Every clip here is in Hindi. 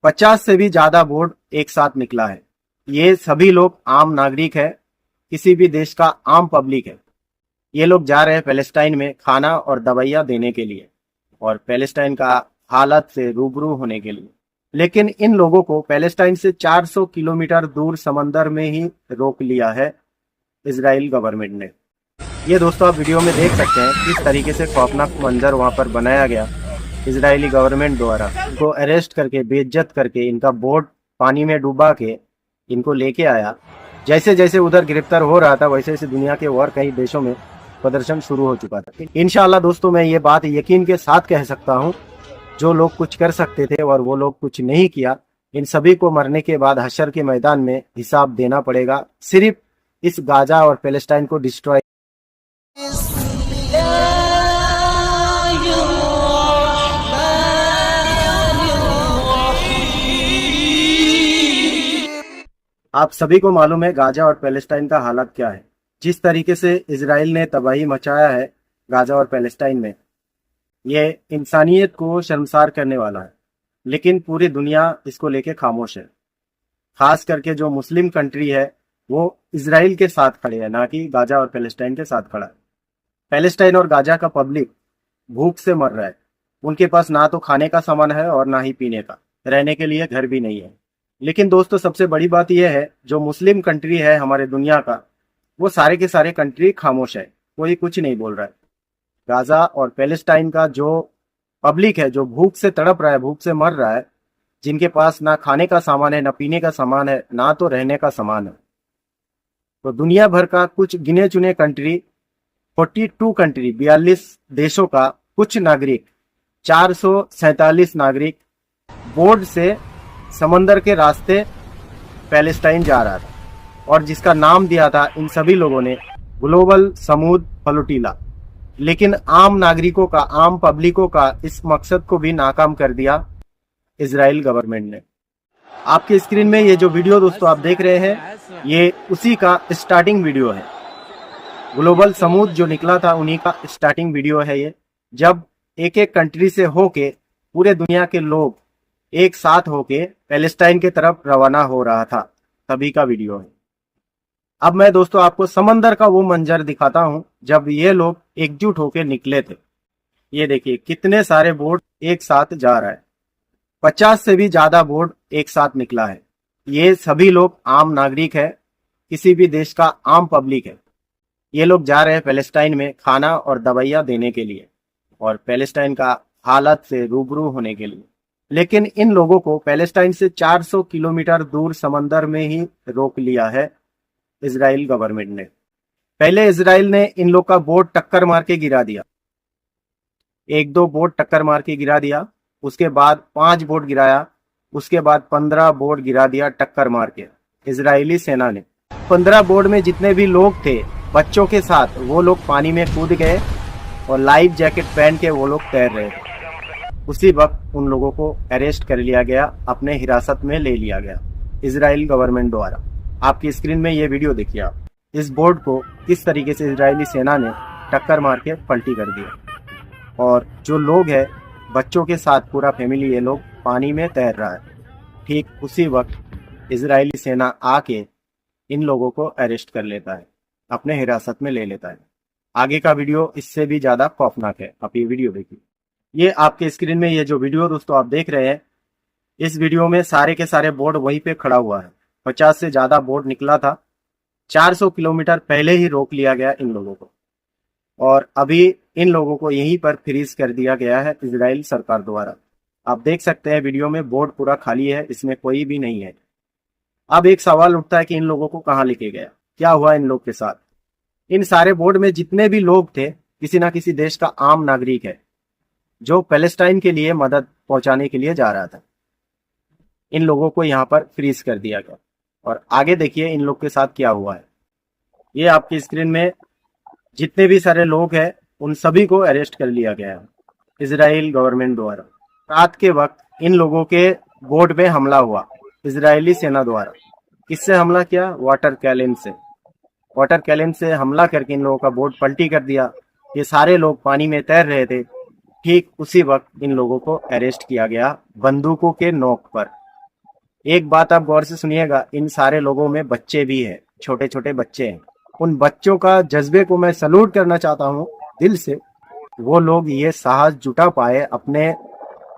50 से भी ज्यादा बोर्ड एक साथ निकला है। ये सभी लोग आम नागरिक है, किसी भी देश का आम पब्लिक है। ये लोग जा रहे हैं पैलेस्टाइन में खाना और दवाइयाँ देने के लिए और पैलेस्टाइन का हालत से रूबरू होने के लिए। लेकिन इन लोगों को पैलेस्टाइन से 400 किलोमीटर दूर समंदर में ही रोक लिया है इजराइल गवर्नमेंट ने। ये दोस्तों आप वीडियो में देख सकते हैं किस तरीके से खौफनाक मंजर वहां पर बनाया गया इजरायली गवर्नमेंट द्वारा। इनको अरेस्ट करके बेइज्जत करके इनका बोट पानी में डूबा के इनको लेके आया। जैसे जैसे उधर गिरफ्तार हो रहा था वैसे वैसे दुनिया के और कई देशों में प्रदर्शन शुरू हो चुका था। इंशाअल्लाह दोस्तों मैं ये बात यकीन के साथ कह सकता हूँ, जो लोग कुछ कर सकते थे और वो लोग कुछ नहीं किया, इन सभी को मरने के बाद हशर के मैदान में हिसाब देना पड़ेगा। सिर्फ इस गाजा और पैलेस्टाइन को डिस्ट्रॉय आप सभी को मालूम है गाजा और पैलेस्टाइन का हालत क्या है। जिस तरीके से इजराइल ने तबाही मचाया है गाजा और पैलेस्टाइन में, ये इंसानियत को शर्मसार करने वाला है। लेकिन पूरी दुनिया इसको लेके खामोश है। खास करके जो मुस्लिम कंट्री है वो इजराइल के साथ खड़े हैं, ना कि गाजा और पैलेस्टाइन के साथ खड़ा है। पैलेस्टाइन और गाजा का पब्लिक भूख से मर रहा है। उनके पास ना तो खाने का सामान है और ना ही पीने का, रहने के लिए घर भी नहीं है। लेकिन दोस्तों सबसे बड़ी बात यह है, जो मुस्लिम कंट्री है हमारे दुनिया का, वो सारे के सारे कंट्री खामोश है, कोई कुछ नहीं बोल रहा है। गाजा और पैलेस्टाइन का जो पब्लिक है, जो भूख से तड़प रहा है, भूख से मर रहा है, जिनके पास ना खाने का सामान है, ना पीने का सामान है, ना तो रहने का सामान है, तो दुनिया भर का कुछ गिने चुने कंट्री 42 कंट्री 42 देशों का कुछ नागरिक 447 नागरिक बोर्ड से समंदर के रास्ते पैलेस्टाइन जा रहा था और जिसका नाम दिया था इन सभी लोगों ने ग्लोबल समूद फ्लोटिला। लेकिन आम नागरिकों का, आम पब्लिकों का इस मकसद को भी नाकाम कर दिया इजराइल गवर्नमेंट ने। आपके स्क्रीन में ये जो वीडियो दोस्तों आप देख रहे हैं, ये उसी का स्टार्टिंग वीडियो है। ग्लोबल समूद जो निकला था उन्हीं का स्टार्टिंग वीडियो है ये, जब एक एक कंट्री से होके पूरे दुनिया के लोग एक साथ होके पैलेस्टाइन के तरफ रवाना हो रहा था, तभी का वीडियो है। अब मैं दोस्तों आपको समंदर का वो मंजर दिखाता हूं जब ये लोग एकजुट होके निकले थे। ये देखिए कितने सारे बोट एक साथ जा रहा है। 50 से भी ज्यादा बोट एक साथ निकला है। ये सभी लोग आम नागरिक है, किसी भी देश का आम पब्लिक है। ये लोग जा रहे हैं पैलेस्टाइन में खाना और दवाइयाँ देने के लिए और पैलेस्टाइन का हालत से रूबरू होने के लिए। लेकिन इन लोगों को पैलेस्टाइन से 400 किलोमीटर दूर समंदर में ही रोक लिया है इजराइल गवर्नमेंट ने। पहले इजराइल ने इन लोग का बोट टक्कर मार के गिरा दिया, 1-2 बोट टक्कर मार के गिरा दिया, उसके बाद 5 बोट गिराया, उसके बाद 15 बोट गिरा दिया टक्कर मार के इजरायली सेना ने। 15 बोट में जितने भी लोग थे बच्चों के साथ, वो लोग पानी में कूद गए और लाइफ जैकेट पहन के वो लोग तैर रहे थे। उसी वक्त उन लोगों को अरेस्ट कर लिया गया, अपने हिरासत में ले लिया गया इजराइल गवर्नमेंट द्वारा। आपकी स्क्रीन में ये वीडियो देखिए आप, इस बोर्ड को किस तरीके से इजरायली सेना ने टक्कर मार के पलटी कर दिया और जो लोग हैं बच्चों के साथ पूरा फैमिली ये लोग पानी में तैर रहा है। ठीक उसी वक्त इजरायली सेना आके इन लोगों को अरेस्ट कर लेता है, अपने हिरासत में ले लेता है। आगे का वीडियो इससे भी ज्यादा खौफनाक है, आप ये वीडियो देखिए। ये आपके स्क्रीन में ये जो वीडियो दोस्तों आप देख रहे हैं, इस वीडियो में सारे के सारे बोर्ड वहीं पे खड़ा हुआ है। 50 से ज्यादा बोर्ड निकला था, 400 किलोमीटर पहले ही रोक लिया गया इन लोगों को और अभी इन लोगों को यहीं पर फ्रीज कर दिया गया है इजराइल सरकार द्वारा। आप देख सकते हैं वीडियो में बोर्ड पूरा खाली है, इसमें कोई भी नहीं है। अब एक सवाल उठता है कि इन लोगों को कहाँ लेके गया, क्या हुआ इन लोग के साथ। इन सारे बोर्ड में जितने भी लोग थे किसी ना किसी देश का आम नागरिक है जो पैलेस्टाइन के लिए मदद पहुंचाने के लिए जा रहा था। इन लोगों को यहाँ पर फ्रीज कर दिया गया और आगे देखिए इन लोग के साथ क्या हुआ है। ये आपकी स्क्रीन में जितने भी सारे लोग हैं उन सभी को अरेस्ट कर लिया गया है इजराइल गवर्नमेंट द्वारा। रात के वक्त इन लोगों के बोट पे हमला हुआ इजरायली सेना द्वारा। किससे हमला किया? वाटर कैनन से। वाटर कैनन से हमला करके इन लोगों का बोट पलटी कर दिया। ये सारे लोग पानी में तैर रहे थे। ठीक उसी वक्त इन लोगों को अरेस्ट किया गया बंदूकों के नोक पर। एक बात आप गौर से सुनिएगा, इन सारे लोगों में बच्चे भी हैं, छोटे छोटे बच्चे हैं। उन बच्चों का जज्बे को मैं सलूट करना चाहता हूँ दिल से। वो लोग ये साहस जुटा पाए, अपने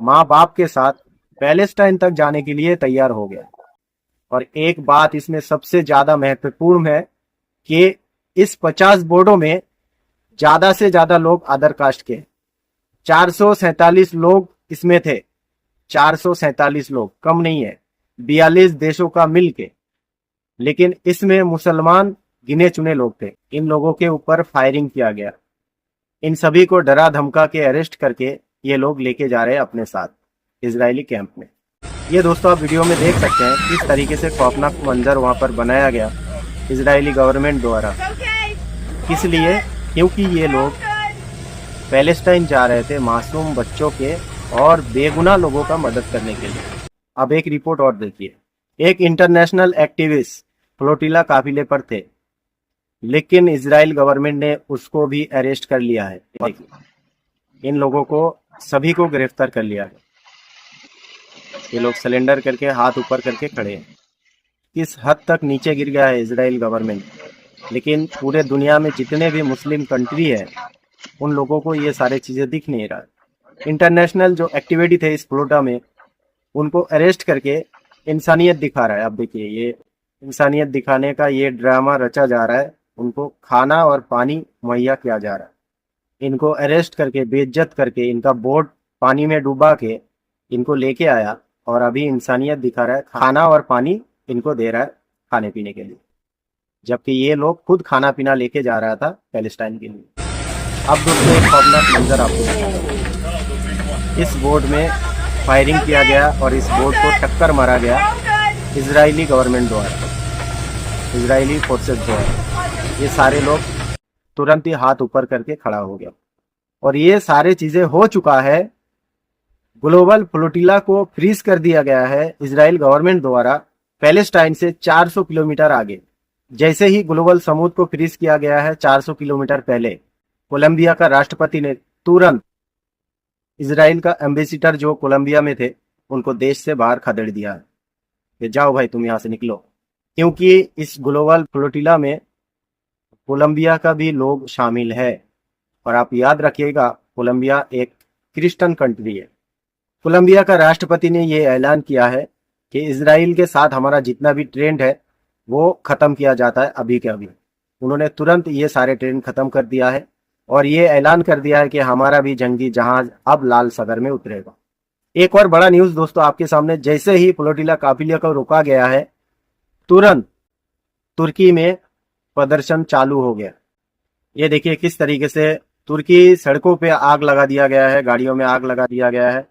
माँ बाप के साथ पैलेस्टाइन तक जाने के लिए तैयार हो गया। और एक बात इसमें सबसे ज्यादा महत्वपूर्ण है कि इस 50 बोर्डों में ज्यादा से ज्यादा लोग अदर कास्ट के, 447 लोग इसमें थे। 447 लोग कम नहीं है, 42 देशों का मिल के। लेकिन इसमें मुसलमान गिने चुने लोग थे। इन लोगों के ऊपर फायरिंग किया गया। इन सभी को डरा धमका के अरेस्ट करके ये लोग लेके जा रहे हैं अपने साथ इजरायली कैंप में। ये दोस्तों आप वीडियो में देख सकते हैं किस तरीके से खौफनाक मंजर वहां पर बनाया गया इजरायली गवर्नमेंट द्वारा। किस लिए? क्योंकि ये लोग पैलेस्टाइन जा रहे थे मासूम बच्चों के और बेगुनाह लोगों का मदद करने के लिए। अब एक रिपोर्ट और देखिए। एक इंटरनेशनल एक्टिविस्ट फ्लोटिला काफिले पर थे, लेकिन इजराइल गवर्नमेंट ने उसको भी अरेस्ट कर लिया है। इन लोगों को सभी को गिरफ्तार कर लिया है। ये लोग सिलेंडर करके हाथ ऊपर करके खड़े हैं। किस हद तक नीचे गिर गया है इजराइल गवर्नमेंट। लेकिन पूरे दुनिया में जितने भी मुस्लिम कंट्री है उन लोगों को ये सारी चीजें दिख नहीं रहा। इंटरनेशनल जो एक्टिविटी थे इस फ्लोटा में, उनको अरेस्ट करके इंसानियत दिखा रहा है। अब देखिए, ये इंसानियत दिखाने का ये ड्रामा रचा जा रहा है। उनको खाना और पानी मुहैया किया जा रहा है। इनको अरेस्ट करके, बेइज्जत करके, इनका बोट पानी में डूबा के इनको लेके आया और अभी इंसानियत दिखा रहा है। खाना और पानी इनको दे रहा है खाने पीने के लिए, जबकि ये लोग खुद खाना पीना लेके जा रहा था पैलेस्टाइन के लिए। अब दोस्तों एक खौफनाक मंजर आपको दिखाता। इस बोट में फायरिंग किया गया और इस बोट को टक्कर मारा गया इजरायली गवर्नमेंट द्वारा, इजरायली फोर्सेस द्वारा। ये सारे लोग तुरंत ही हाथ ऊपर करके खड़ा हो गया। और ये सारे चीजें हो चुका है। ग्लोबल फ्लोटिला को फ्रीज कर दिया गया है इजराइल गवर्नमेंट द्वारा पैलेस्टाइन से 400 किलोमीटर आगे। जैसे ही ग्लोबल समुद्र को फ्रीज किया गया है 400 किलोमीटर पहले, कोलंबिया का राष्ट्रपति ने तुरंत इजराइल का एम्बेसिडर जो कोलंबिया में थे उनको देश से बाहर खदेड़ दिया है कि जाओ भाई तुम यहाँ से निकलो। क्योंकि इस ग्लोबल फ्लोटिला में कोलंबिया का भी लोग शामिल है। और आप याद रखिएगा, कोलंबिया एक क्रिश्चियन कंट्री है। कोलंबिया का राष्ट्रपति ने ये ऐलान किया है कि इजराइल के साथ हमारा जितना भी ट्रेंड है वो खत्म किया जाता है अभी के अभी। उन्होंने तुरंत ये सारे ट्रेंड खत्म कर दिया है और ये ऐलान कर दिया है कि हमारा भी जंगी जहाज अब लाल सागर में उतरेगा। एक और बड़ा न्यूज दोस्तों आपके सामने। जैसे ही फ्लोटिला काफिले को रोका गया है, तुरंत तुर्की में प्रदर्शन चालू हो गया। ये देखिए किस तरीके से तुर्की सड़कों पे आग लगा दिया गया है, गाड़ियों में आग लगा दिया गया है।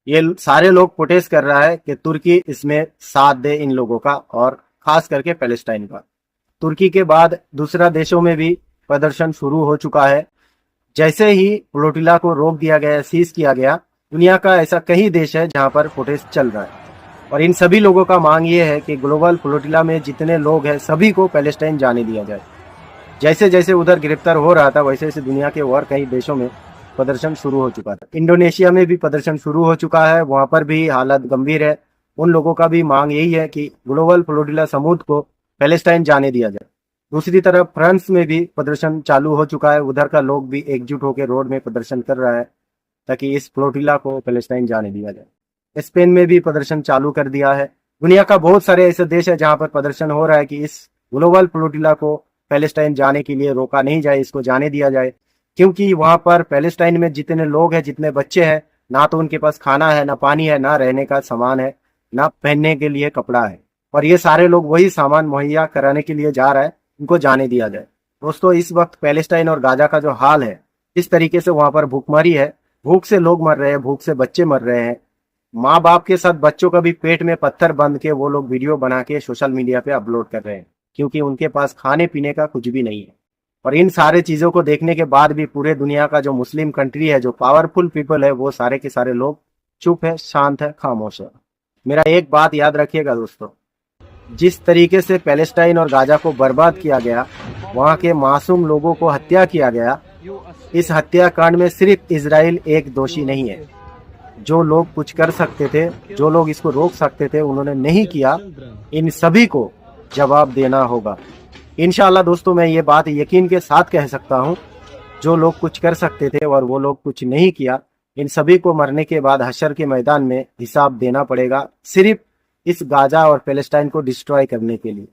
ये सारे लोग प्रोटेस्ट कर रहा है कि तुर्की इसमें साथ दे इन लोगों का, और खास करके पैलेस्टाइन का। तुर्की के बाद दूसरा देशों में भी प्रदर्शन शुरू हो चुका है। जैसे ही फ्लोटिला को रोक दिया गया, सीज किया गया, दुनिया का ऐसा कई देश है जहां पर प्रोटेस्ट चल रहा है। और इन सभी लोगों का मांग ये है कि ग्लोबल फ्लोटिला में जितने लोग हैं सभी को पैलेस्टाइन जाने दिया जाए। जैसे जैसे उधर गिरफ्तार हो रहा था वैसे वैसे दुनिया के और कई देशों में प्रदर्शन शुरू हो चुका था। इंडोनेशिया में भी प्रदर्शन शुरू हो चुका है, वहां पर भी हालत गंभीर है। उन लोगों का भी मांग यही है कि ग्लोबल फ्लोटिला समुद्र को पैलेस्टाइन जाने दिया जाए। दूसरी तरफ फ्रांस में भी प्रदर्शन चालू हो चुका है। उधर का लोग भी एकजुट होकर रोड में प्रदर्शन कर रहा है ताकि इस फ्लोटिला को पैलेस्टाइन जाने दिया जाए। स्पेन में भी प्रदर्शन चालू कर दिया है। दुनिया का बहुत सारे ऐसे देश है जहां पर प्रदर्शन हो रहा है कि इस ग्लोबल फ्लोटिला को पैलेस्टाइन जाने के लिए रोका नहीं जाए, इसको जाने दिया जाए। क्योंकि वहां पर पैलेस्टाइन में जितने लोग हैं, जितने बच्चे हैं, ना तो उनके पास खाना है, ना पानी है, ना रहने का सामान है, ना पहनने के लिए कपड़ा है। और ये सारे लोग वही सामान मुहैया कराने के लिए जा रहा है, उनको जाने दिया जाए। दोस्तों इस वक्त पैलेस्टाइन और गाजा का जो हाल है, इस तरीके से वहां पर भूखमरी है, भूख से लोग मर रहे हैं, भूख से बच्चे मर रहे हैं। माँ बाप के साथ बच्चों का भी पेट में पत्थर बंद के वो लोग वीडियो बना के सोशल मीडिया पे अपलोड कर रहे हैं, क्योंकि उनके पास खाने पीने का कुछ भी नहीं है। और इन सारे चीजों को देखने के बाद भी पूरे दुनिया का जो मुस्लिम कंट्री है, जो पावरफुल पीपल है, वो सारे के सारे लोग चुप है, शांत है, खामोश है। मेरा एक बात याद रखिएगा दोस्तों, जिस तरीके से पैलेस्टाइन और गाजा को बर्बाद किया गया, वहां के मासूम लोगों को हत्या किया गया, इस हत्याकांड में सिर्फ इजराइल एक दोषी नहीं है। जो लोग कुछ कर सकते थे, जो लोग इसको रोक सकते थे, उन्होंने नहीं किया। इन सभी को जवाब देना होगा। इंशाल्लाह दोस्तों, मैं ये बात यकीन के साथ कह सकता हूँ, जो लोग कुछ कर सकते थे और वो लोग कुछ नहीं किया, इन सभी को मरने के बाद हशर के मैदान में हिसाब देना पड़ेगा, सिर्फ इस गाजा और पैलेस्टाइन को डिस्ट्रॉय करने के लिए।